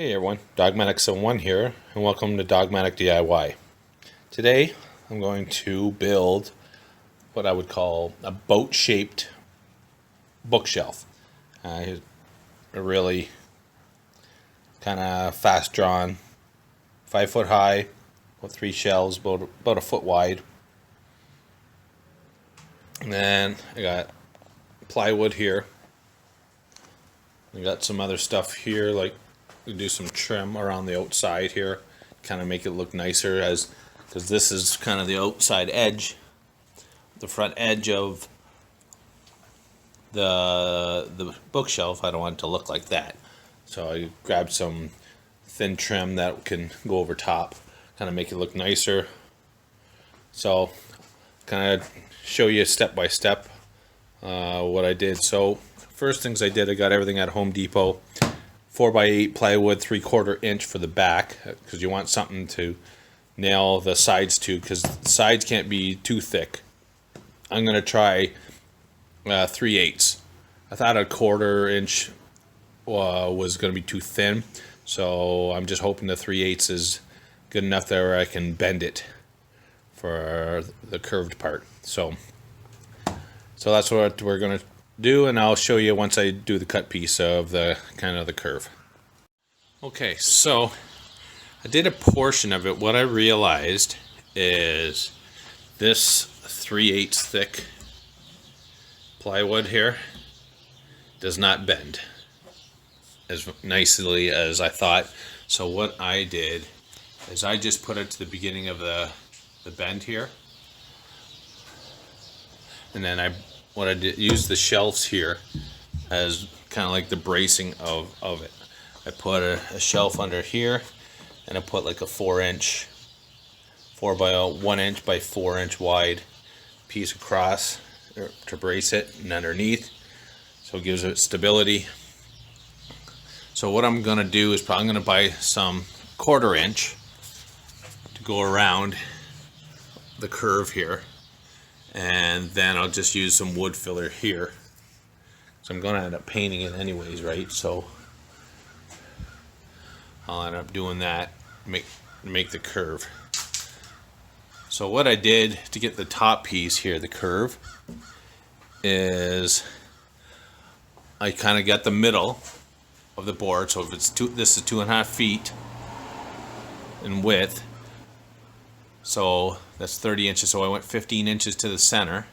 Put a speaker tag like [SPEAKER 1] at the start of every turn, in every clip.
[SPEAKER 1] Hey everyone, Dogmatic71 here, and welcome to Dogmatic DIY. Today, I'm going to build what I would call a boat-shaped bookshelf. A really kind of fast-drawn, 5 foot high, with 3 shelves, about a foot wide. And then I got plywood here. I got some other stuff here, like we do some trim around the outside here, kind of make it look nicer, because this is kind of the outside edge, the front edge of the bookshelf. I don't want it to look like that, so I grabbed some thin trim that can go over top, kind of make it look nicer. So kind of show you step by step what I did. So first things I did, I got everything at Home Depot. 4x8 plywood, 3/4 inch for the back, because you want something to nail the sides to, because the sides can't be too thick. I'm going to try 3/8. I thought a 1/4 inch was going to be too thin, so I'm just hoping the 3/8 is good enough there where I can bend it for the curved part. So that's what we're going to do, and I'll show you once I do the cut piece of the kind of the curve. Okay, so I did a portion of it. What I realized is this 3/8 thick plywood here does not bend as nicely as I thought. So what I did is I just put it to the beginning of the bend here, and then what I did, used the shelves here as kind of like the bracing of it. I put a shelf under here, and I put like a 4 by 1 inch by 4 inch wide piece across to brace it, and underneath, so it gives it stability. So what I'm gonna do is I'm gonna buy some 1/4 inch to go around the curve here, and then I'll just use some wood filler here. So I'm going to end up painting it anyways, right? So I'll end up doing that, make the curve. So what I did to get the top piece here, the curve, is I kind of got the middle of the board. So if it's this is 2.5 feet in width, so that's 30 inches. So I went 15 inches to the center,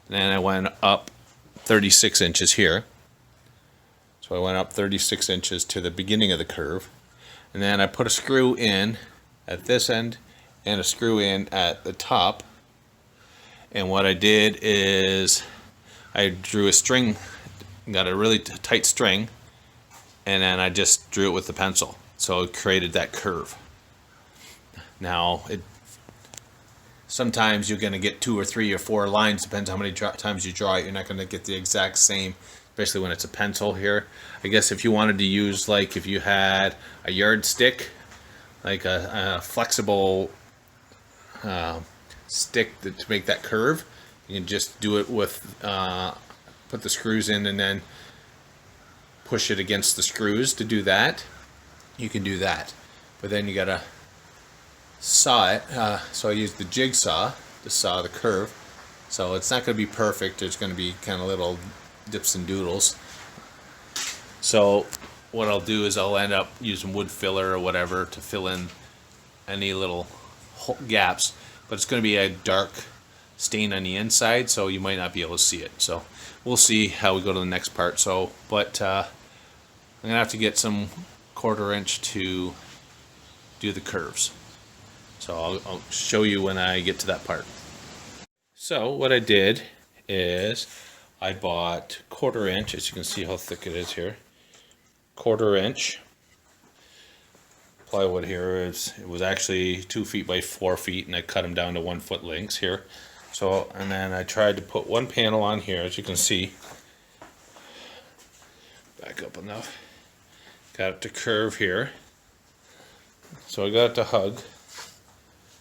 [SPEAKER 1] and then I went up 36 inches here. So I went up 36 inches to the beginning of the curve, and then I put a screw in at this end and a screw in at the top. And what I did is I drew a string, got a really tight string, and then I just drew it with the pencil. So it created that curve. Now sometimes you're going to get 2 or 3 or 4 lines, depends how many times you draw it. You're not going to get the exact same, especially when it's a pencil here. I guess if you wanted to use, like if you had a yardstick, like a flexible stick to make that curve, you can just do it with, put the screws in and then push it against the screws to do that. You can do that. But then you got to saw it, so I used the jigsaw to saw the curve. So it's not going to be perfect. There's going to be kind of little dips and doodles. So what I'll do is I'll end up using wood filler or whatever to fill in any little gaps, but it's going to be a dark stain on the inside, so you might not be able to see it. So we'll see how we go to the next part. So but I'm going to have to get some 1/4 inch to do the curves. So I'll show you when I get to that part. So what I did is I bought 1/4 inch, as you can see how thick it is here. 1/4 inch plywood here. It was actually 2 feet by 4 feet, and I cut them down to 1 foot lengths here. So, and then I tried to put one panel on here, as you can see. Back up enough. Got it to curve here. So I got it to hug.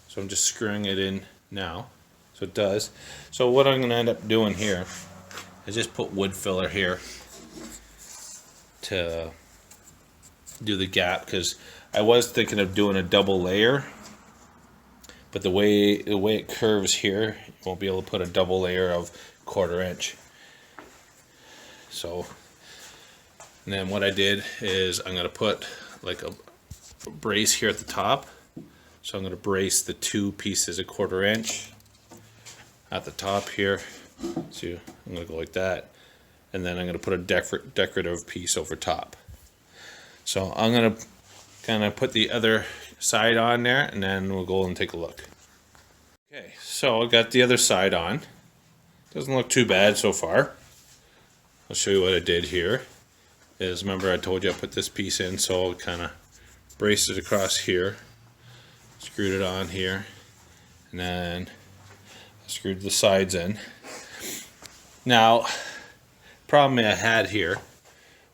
[SPEAKER 1] So I'm just screwing it in now, so it does. So what I'm going to end up doing here is just put wood filler here to do the gap, because I was thinking of doing a double layer, but the way it curves here, you won't be able to put a double layer of 1/4 inch. So, and then what I did is I'm going to put like a brace here at the top. So I'm going to brace the 2 pieces 1/4 inch at the top here. So I'm going to go like that, and then I'm going to put a decorative piece over top. So I'm going to kind of put the other side on there, and then we'll go and take a look. Okay, so I got the other side on. Doesn't look too bad so far. I'll show you what I did here. Remember I told you I put this piece in, so I'll kind of brace it across here, screwed it on here, and then I screwed the sides in. Now, problem I had here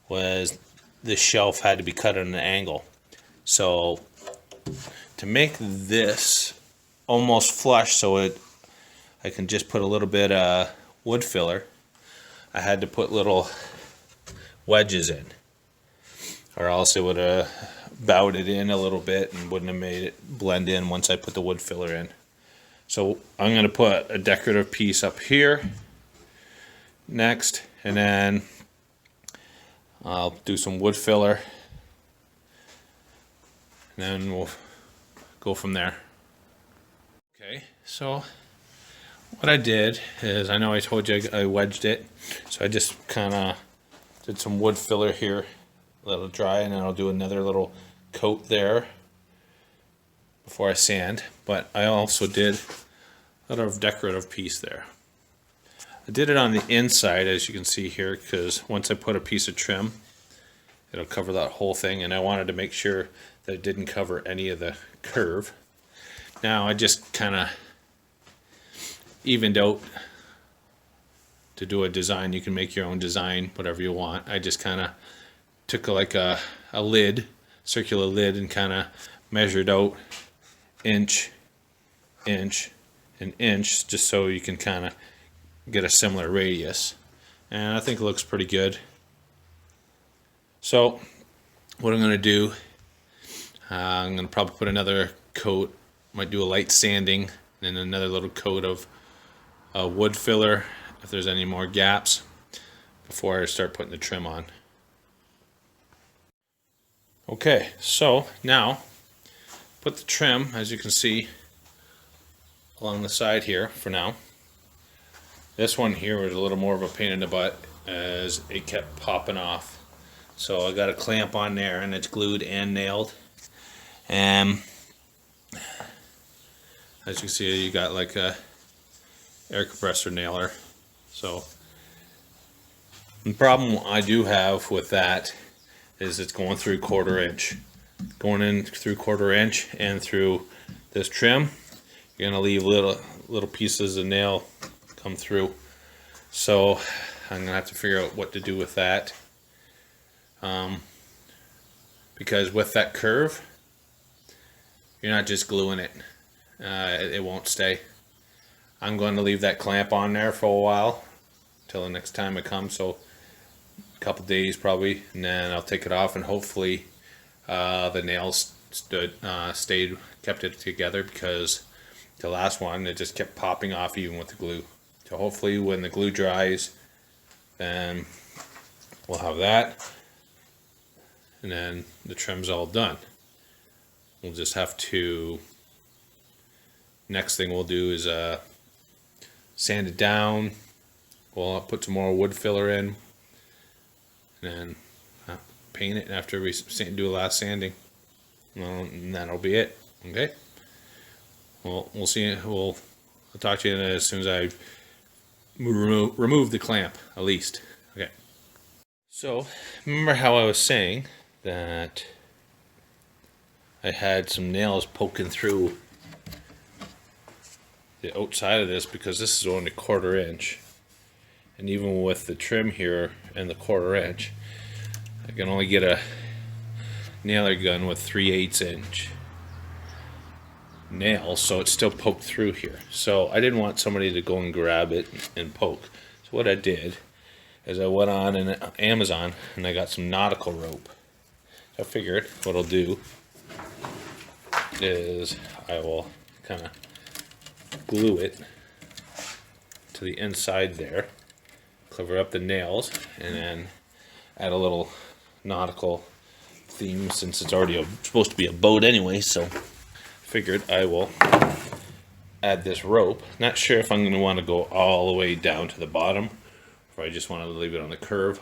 [SPEAKER 1] was this shelf had to be cut at an angle. So to make this almost flush so I can just put a little bit of wood filler, I had to put little wedges in, or else it would have bowed it in a little bit and wouldn't have made it blend in once I put the wood filler in. So I'm going to put a decorative piece up here next, and then I'll do some wood filler, and then we'll go from there. Okay, so what I did is, I know I told you I wedged it, so I just kind of did some wood filler here, let it dry, and then I'll do another little coat there before I sand. But I also did a little decorative piece there. I did it on the inside, as you can see here, because once I put a piece of trim, it'll cover that whole thing, and I wanted to make sure that it didn't cover any of the curve. Now I just kind of evened out to do a design. You can make your own design, whatever you want. I just kind of took like a lid, circular lid, and kind of measured out inch, inch, and inch, just so you can kind of get a similar radius. And I think it looks pretty good. So what I'm going to do, I'm going to probably put another coat, might do a light sanding, and another little coat of wood filler if there's any more gaps before I start putting the trim on. Okay, so now put the trim, as you can see, along the side here for now. This one here was a little more of a pain in the butt as it kept popping off. So I got a clamp on there, and it's glued and nailed. And as you can see, you got like a air compressor nailer. So the problem I do have with that is it's going through 1/4 inch. Going in through 1/4 inch and through this trim, you're gonna leave little pieces of nail come through. So I'm gonna have to figure out what to do with that. Because with that curve, you're not just gluing it. It won't stay. I'm going to leave that clamp on there for a while till the next time it comes, so a couple days probably, and then I'll take it off, and hopefully the nails kept it together, because the last one, it just kept popping off even with the glue. So hopefully when the glue dries, then we'll have that, and then the trim's all done. We'll just have to, next thing we'll do is sand it down. We'll put some more wood filler in, and then paint it after we do a last sanding. Well, and that'll be it. Okay. Well, we'll see. I'll talk to you as soon as I remove the clamp, at least. Okay. So remember how I was saying that I had some nails poking through the outside of this, because this is only 1/4 inch, and even with the trim here and the 1/4 inch, I can only get a nailer gun with 3/8 inch nails, so it's still poked through here. So I didn't want somebody to go and grab it and poke. So what I did is I went on Amazon and I got some nautical rope. I figured what I'll do is I will kind of glue it to the inside there, cover up the nails, and then add a little nautical theme since it's already supposed to be a boat anyway. So figured I will add this rope. Not sure if I'm going to want to go all the way down to the bottom, or I just want to leave it on the curve.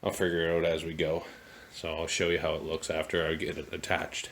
[SPEAKER 1] I'll figure it out as we go. So I'll show you how it looks after I get it attached.